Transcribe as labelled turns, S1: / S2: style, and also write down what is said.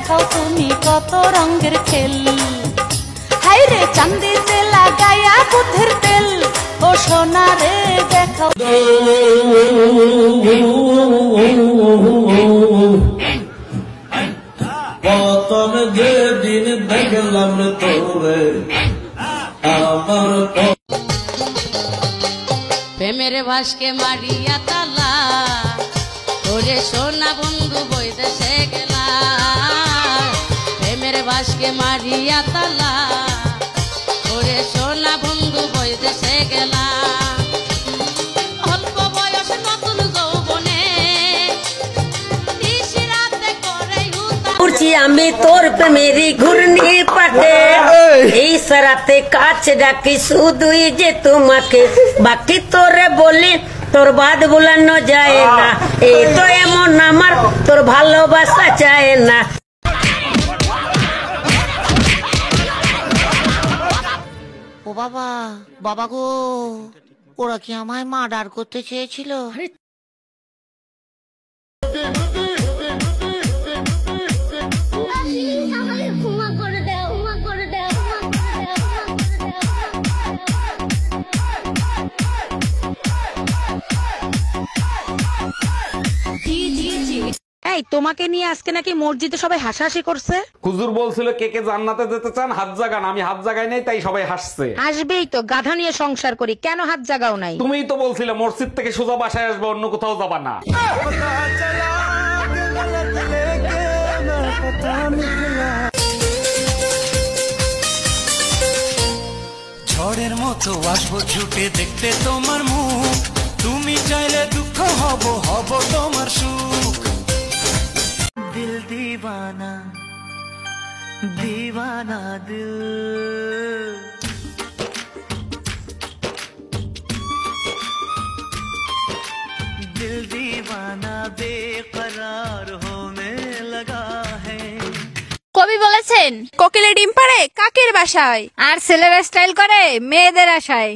S1: দেখাও তুমি কত রঙের খেল। হাই রে চান্দিতে লাগাইয়া বুদ্ধের তেল, ও সোনা রে দেখাও।
S2: প্রথম যেদিন দেখলাম তোরে আমার
S3: প্রেমের ভাসকে মারিয়া তালা, ওরে সোনা বন্ধু বৈদেশে গেলা। প্রেমের ভাসকে মারিয়া তালা, ওরে সোনা বন্ধু বৈদেশে গেলা। অল্প বয়স নতুন যৌবনে নিশিরাতে করে
S4: উড়ছি আমি তোর প্রেমেরই ঘূর্ণি পাটে, এই সারাতে কাছে ডাকি শুধুই যে তোমাকে, বাকি তোরে বলি তোর বাদ ভুলানো যায় না, এই তো এমন আমার তোর ভালোবাসা চায় না।
S5: ও বাবা, বাবা গো, ওরা কি আমায় মার্ডার করতে চেয়েছিল?
S6: এই তোমাকে নিয়ে আজকে নাকি মসজিদে সবাই হাসাহাসি করছে।
S7: হুজুর বলছিল কে কে জান্নাতে যেতে চান হাত জাগান, আমি হাত জাগাই নাই তাই সবাই হাসছে।
S6: আসবেই তো, গাধা নিয়ে সংসার করি, কেন হাত জাগাও নাই?
S7: তুমিই তো বলছিলে মসজিদ থেকে সোজা বাসায় আসবে, অন্য কোথাও যাবা না।
S8: ঝড়ের মতো আসবো ছুটে দেখতে তোমার মুখ, তুমি চাইলে দুঃখ হব হব তোমার সুখ। দিল দিওয়ানা দিওয়ানা দিল, दिल दीवाना बेकरार होने लगा है।
S9: কবি বলেছেন কোকিলে ডিম পাড়ে কাকের বাসায়, আর ছেলেরা স্টাইল করে মেয়েদের আশায়।